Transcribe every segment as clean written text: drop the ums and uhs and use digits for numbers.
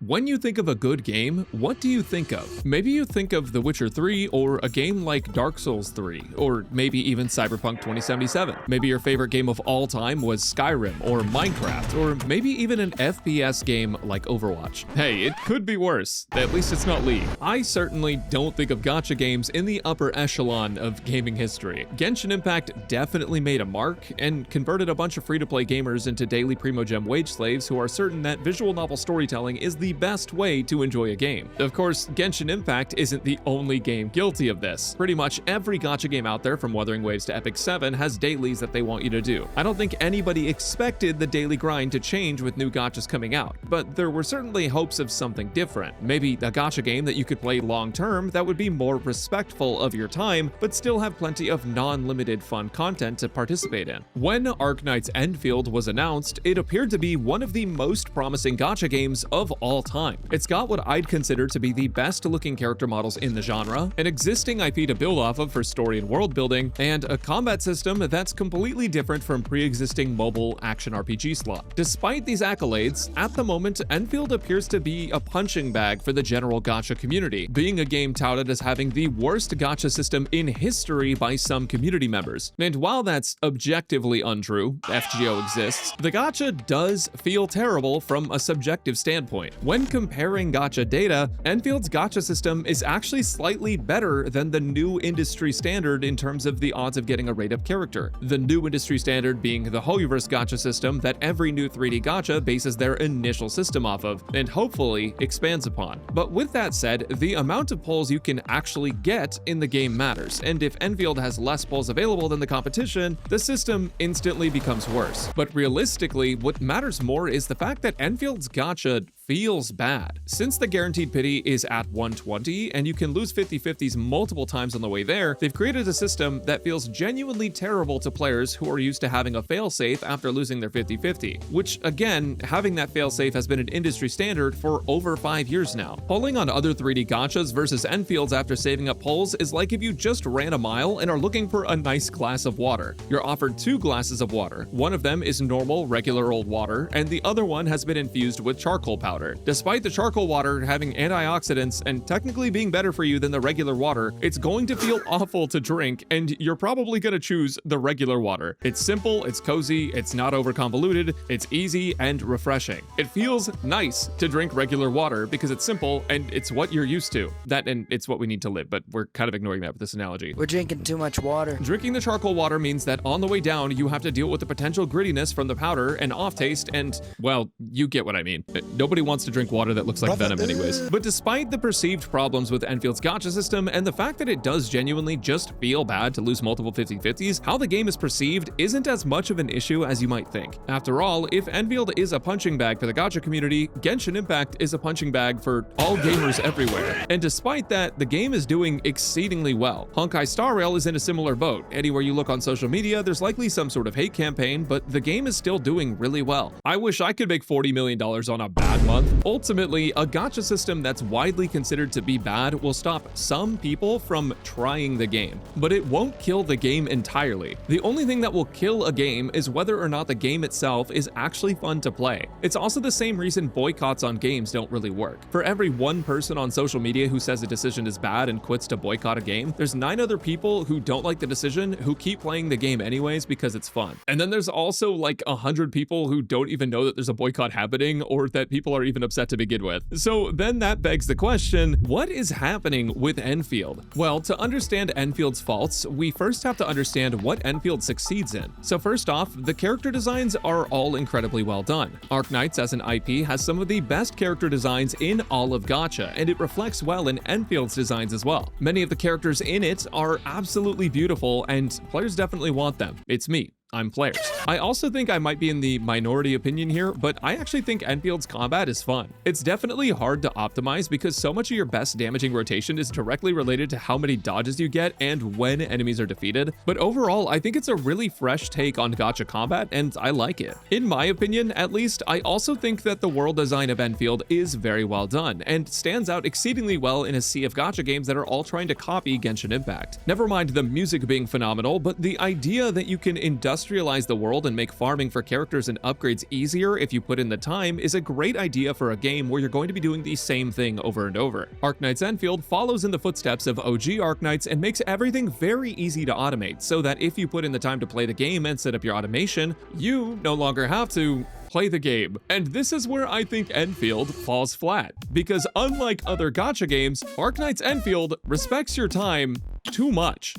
When you think of a good game, what do you think of? Maybe you think of The Witcher 3 or a game like Dark Souls 3, or maybe even Cyberpunk 2077. Maybe your favorite game of all time was Skyrim or Minecraft, or maybe even an FPS game like Overwatch. Hey, it could be worse. At least it's not League. I certainly don't think of gacha games in the upper echelon of gaming history. Genshin Impact definitely made a mark and converted a bunch of free-to-play gamers into daily Primogem wage slaves who are certain that visual novel storytelling is the best way to enjoy a game. Of course, Genshin Impact isn't the only game guilty of this. Pretty much every gacha game out there, from Wuthering Waves to Epic 7, has dailies that they want you to do. I don't think anybody expected the daily grind to change with new gachas coming out, but there were certainly hopes of something different. Maybe a gacha game that you could play long-term that would be more respectful of your time, but still have plenty of non-limited fun content to participate in. When Arknights Endfield was announced, it appeared to be one of the most promising gacha games of all time. It's got what I'd consider to be the best looking character models in the genre, an existing IP to build off of for story and world building, and a combat system that's completely different from pre-existing mobile action RPG slot. Despite these accolades, at the moment, Endfield appears to be a punching bag for the general gacha community, being a game touted as having the worst gacha system in history by some community members. And while that's objectively untrue, FGO exists, the gacha does feel terrible from a subjective standpoint. When comparing gacha data, Enfield's gacha system is actually slightly better than the new industry standard in terms of the odds of getting a rate-up character. The new industry standard being the Hoyoverse gacha system that every new 3D gacha bases their initial system off of, and hopefully expands upon. But with that said, the amount of pulls you can actually get in the game matters, and if Enfield has less pulls available than the competition, the system instantly becomes worse. But realistically, what matters more is the fact that Enfield's gacha feels bad. Since the guaranteed pity is at 120 and you can lose 50/50s multiple times on the way there, they've created a system that feels genuinely terrible to players who are used to having a failsafe after losing their 50/50, which again, having that failsafe has been an industry standard for over 5 years now. Pulling on other 3D gachas versus Enfields after saving up pulls is like if you just ran a mile and are looking for a nice glass of water. You're offered 2 glasses of water. One of them is normal, regular old water, and the other one has been infused with charcoal powder. Despite the charcoal water having antioxidants and technically being better for you than the regular water, it's going to feel awful to drink, and you're probably going to choose the regular water. It's simple, it's cozy, it's not over convoluted, it's easy and refreshing. It feels nice to drink regular water because it's simple and it's what you're used to. That, and it's what we need to live, but we're kind of ignoring that with this analogy. We're drinking too much water. Drinking the charcoal water means that on the way down, you have to deal with the potential grittiness from the powder and off taste, and, well, you get what I mean. Nobody wants to drink water that looks like venom anyways. But despite the perceived problems with Enfield's gacha system and the fact that it does genuinely just feel bad to lose multiple 50/50s, how the game is perceived isn't as much of an issue as you might think. After all, if Enfield is a punching bag for the gacha community, Genshin Impact is a punching bag for all gamers everywhere. And despite that, the game is doing exceedingly well. Honkai Star Rail is in a similar boat. Anywhere you look on social media, there's likely some sort of hate campaign, but the game is still doing really well. I wish I could make $40 million on a bad month. Ultimately, a gacha system that's widely considered to be bad will stop some people from trying the game, but it won't kill the game entirely. The only thing that will kill a game is whether or not the game itself is actually fun to play. It's also the same reason boycotts on games don't really work. For every one person on social media who says a decision is bad and quits to boycott a game, there's 9 other people who don't like the decision who keep playing the game anyways because it's fun. And then there's also like 100 people who don't even know that there's a boycott happening or that people are even upset to begin with. So then that begs the question, what is happening with Enfield? Well, to understand Enfield's faults, we first have to understand what Enfield succeeds in. So first off, the character designs are all incredibly well done. Arknights as an IP has some of the best character designs in all of gacha, and it reflects well in Enfield's designs as well. Many of the characters in it are absolutely beautiful, and players definitely want them. It's me. I'm players. I also think I might be in the minority opinion here, but I actually think Enfield's combat is fun. It's definitely hard to optimize because so much of your best damaging rotation is directly related to how many dodges you get and when enemies are defeated. But overall, I think it's a really fresh take on gacha combat, and I like it. In my opinion, at least, I also think that the world design of Enfield is very well done and stands out exceedingly well in a sea of gacha games that are all trying to copy Genshin Impact. Never mind the music being phenomenal, but the idea that you can industrialize industrialize the world and make farming for characters and upgrades easier if you put in the time is a great idea for a game where you're going to be doing the same thing over and over. Arknights Endfield follows in the footsteps of OG Arknights and makes everything very easy to automate, so that if you put in the time to play the game and set up your automation, you no longer have to play the game. And this is where I think Endfield falls flat, because unlike other gacha games, Arknights Endfield respects your time too much.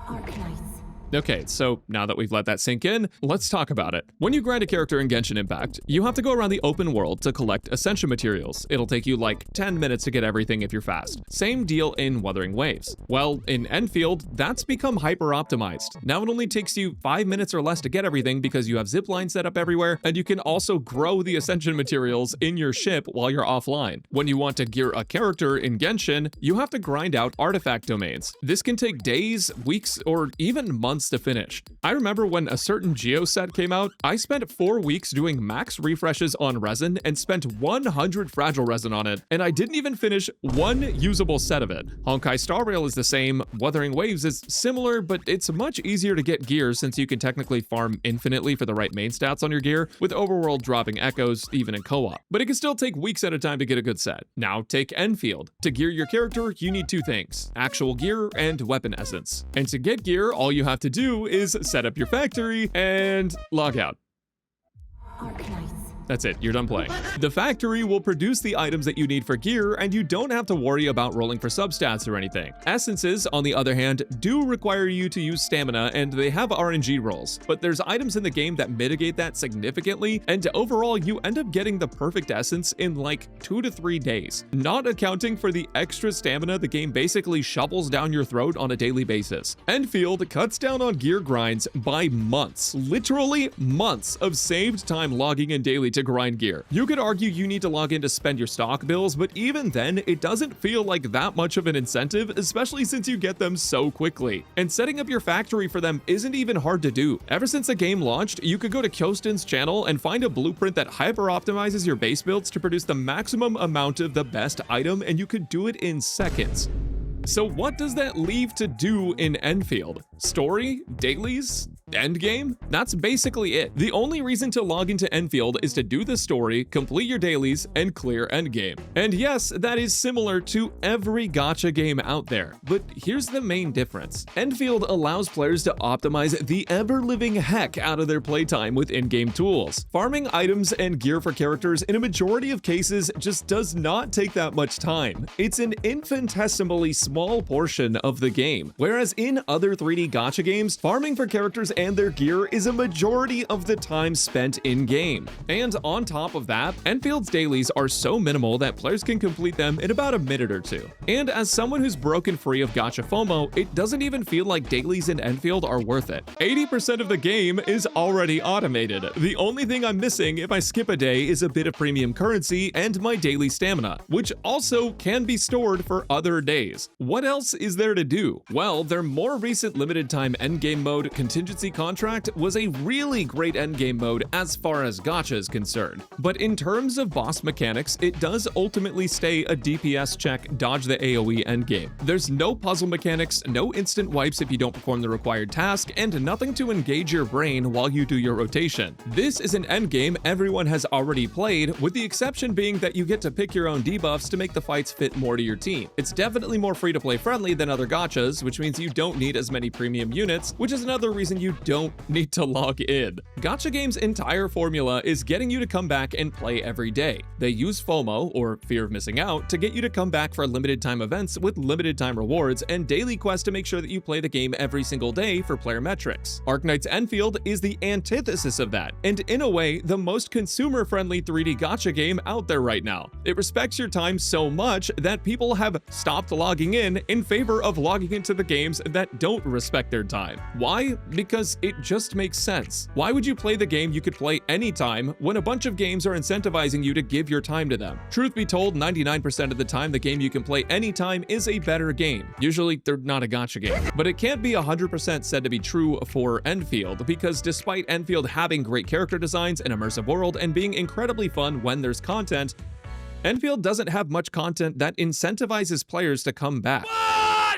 Arknights. Okay, so now that we've let that sink in, let's talk about it. When you grind a character in Genshin Impact, you have to go around the open world to collect Ascension materials. It'll take you like 10 minutes to get everything if you're fast. Same deal in Wuthering Waves. Well, in Endfield, that's become hyper-optimized. Now it only takes you 5 minutes or less to get everything because you have ziplines set up everywhere, and you can also grow the Ascension materials in your ship while you're offline. When you want to gear a character in Genshin, you have to grind out artifact domains. This can take days, weeks, or even months to finish. I remember when a certain Geo set came out, I spent 4 weeks doing max refreshes on resin and spent 100 fragile resin on it, and I didn't even finish one usable set of it. Honkai Star Rail is the same, Wuthering Waves is similar, but it's much easier to get gear since you can technically farm infinitely for the right main stats on your gear, with overworld dropping echoes even in co-op. But it can still take weeks at a time to get a good set. Now take Endfield. To gear your character, you need 2 things: actual gear and weapon essence. And to get gear, all you have to do is set up your factory and log out. Arknights. That's it, you're done playing. The factory will produce the items that you need for gear, and you don't have to worry about rolling for substats or anything. Essences, on the other hand, do require you to use stamina, and they have RNG rolls, but there's items in the game that mitigate that significantly, and overall you end up getting the perfect essence in like 2 to 3 days. Not accounting for the extra stamina the game basically shovels down your throat on a daily basis. Endfield cuts down on gear grinds by months, literally months of saved time logging in daily to grind gear. You could argue you need to log in to spend your stock bills, but even then, it doesn't feel like that much of an incentive, especially since you get them so quickly. And setting up your factory for them isn't even hard to do. Ever since the game launched, you could go to Kyosten's channel and find a blueprint that hyper-optimizes your base builds to produce the maximum amount of the best item, and you could do it in seconds. So what does that leave to do in Endfield? Story? Dailies? Endgame? That's basically it. The only reason to log into Endfield is to do the story, complete your dailies, and clear Endgame. And yes, that is similar to every gacha game out there, but here's the main difference. Endfield allows players to optimize the ever-living heck out of their playtime with in-game tools. Farming items and gear for characters in a majority of cases just does not take that much time. It's an infinitesimally small portion of the game, whereas in other 3D gacha games, farming for characters and their gear is a majority of the time spent in-game. And on top of that, Enfield's dailies are so minimal that players can complete them in about a minute or 2. And as someone who's broken free of gacha FOMO, it doesn't even feel like dailies in Endfield are worth it. 80% of the game is already automated. The only thing I'm missing if I skip a day is a bit of premium currency and my daily stamina, which also can be stored for other days. What else is there to do? Well, their more recent limited time endgame mode, Contingency Contract, was a really great endgame mode as far as gacha is concerned. But in terms of boss mechanics, it does ultimately stay a DPS check, dodge the AoE endgame. There's no puzzle mechanics, no instant wipes if you don't perform the required task, and nothing to engage your brain while you do your rotation. This is an endgame everyone has already played, with the exception being that you get to pick your own debuffs to make the fights fit more to your team. It's definitely more free-to-play friendly than other gachas, which means you don't need as many premium units, which is another reason you don't need to log in. Gacha games' entire formula is getting you to come back and play every day. They use FOMO, or fear of missing out, to get you to come back for limited time events with limited time rewards and daily quests to make sure that you play the game every single day for player metrics. Arknights Endfield is the antithesis of that, and in a way, the most consumer-friendly 3D gacha game out there right now. It respects your time so much that people have stopped logging in favor of logging into the games that don't respect their time. Why? Because it just makes sense. Why would you play the game you could play anytime when a bunch of games are incentivizing you to give your time to them? Truth be told, 99% of the time the game you can play anytime is a better game. Usually they're not a gacha game. But it can't be 100% said to be true for Endfield, because despite Endfield having great character designs, an immersive world, and being incredibly fun when there's content, Endfield doesn't have much content that incentivizes players to come back.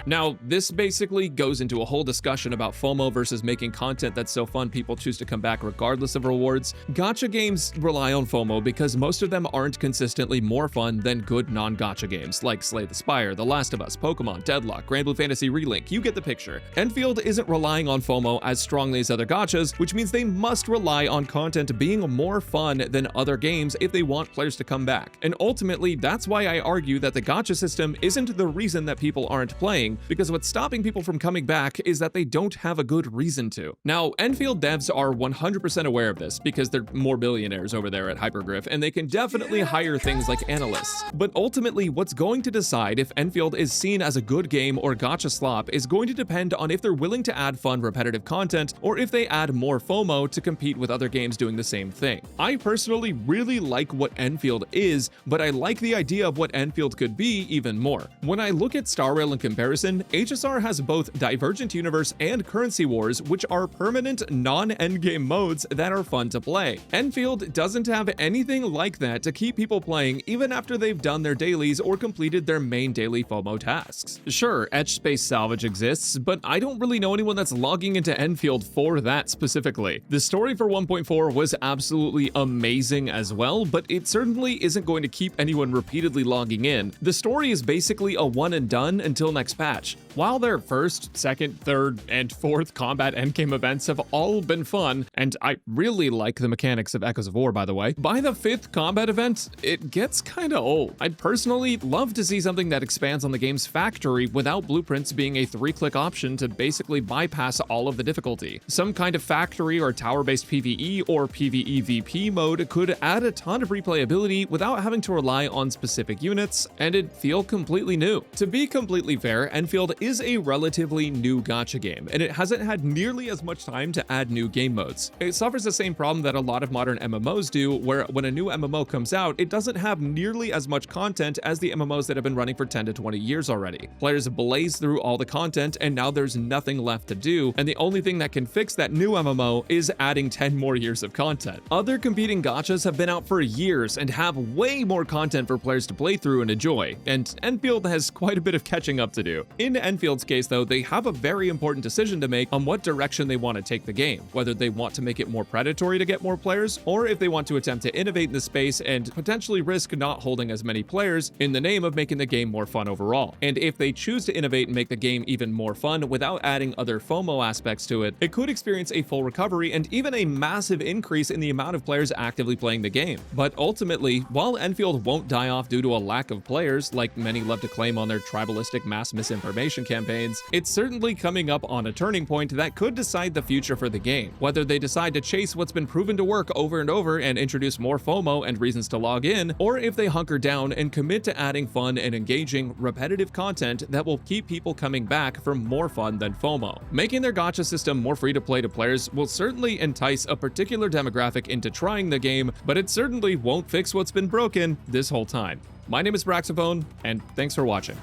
Now, this basically goes into a whole discussion about FOMO versus making content that's so fun people choose to come back regardless of rewards. Gacha games rely on FOMO because most of them aren't consistently more fun than good non-gacha games like Slay the Spire, The Last of Us, Pokemon, Deadlock, Grand Blue Fantasy Relink, you get the picture. Endfield isn't relying on FOMO as strongly as other gachas, which means they must rely on content being more fun than other games if they want players to come back. And ultimately, that's why I argue that the gacha system isn't the reason that people aren't playing, because what's stopping people from coming back is that they don't have a good reason to. Now, Endfield devs are 100% aware of this because they're more billionaires over there at Hypergriff, and they can definitely hire things like analysts. But ultimately, what's going to decide if Endfield is seen as a good game or gacha slop is going to depend on if they're willing to add fun, repetitive content, or if they add more FOMO to compete with other games doing the same thing. I personally really like what Endfield is, but I like the idea of what Endfield could be even more. When I look at Star Rail in comparison, HSR has both Divergent Universe and Currency Wars, which are permanent non-endgame modes that are fun to play. Endfield doesn't have anything like that to keep people playing even after they've done their dailies or completed their main daily FOMO tasks. Sure, Etch Space Salvage exists, but I don't really know anyone that's logging into Endfield for that specifically. The story for 1.4 was absolutely amazing as well, but it certainly isn't going to keep anyone repeatedly logging in. The story is basically a one and done until next patch. While their first, second, third, and fourth combat endgame events have all been fun, and I really like the mechanics of Echoes of War, by the way, by the fifth combat event, it gets kinda old. I'd personally love to see something that expands on the game's factory without blueprints being a 3-click option to basically bypass all of the difficulty. Some kind of factory or tower-based PvE or PvEVP mode could add a ton of replayability without having to rely on specific units, and it'd feel completely new. To be completely fair, Endfield is a relatively new gacha game, and it hasn't had nearly as much time to add new game modes. It suffers the same problem that a lot of modern MMOs do, where when a new MMO comes out, it doesn't have nearly as much content as the MMOs that have been running for 10 to 20 years already. Players blaze through all the content, and now there's nothing left to do, and the only thing that can fix that new MMO is adding 10 more years of content. Other competing gachas have been out for years and have way more content for players to play through and enjoy, and Endfield has quite a bit of catching up to do. In Enfield's case though, they have a very important decision to make on what direction they want to take the game, whether they want to make it more predatory to get more players, or if they want to attempt to innovate in the space and potentially risk not holding as many players in the name of making the game more fun overall. And if they choose to innovate and make the game even more fun without adding other FOMO aspects to it, it could experience a full recovery and even a massive increase in the amount of players actively playing the game. But ultimately, while Endfield won't die off due to a lack of players, like many love to claim on their tribalistic mass misinformation campaigns, it's certainly coming up on a turning point that could decide the future for the game. Whether they decide to chase what's been proven to work over and over and introduce more FOMO and reasons to log in, or if they hunker down and commit to adding fun and engaging, repetitive content that will keep people coming back for more fun than FOMO. Making their gacha system more free to play to players will certainly entice a particular demographic into trying the game, but it certainly won't fix what's been broken this whole time. My name is Braxophone, and thanks for watching.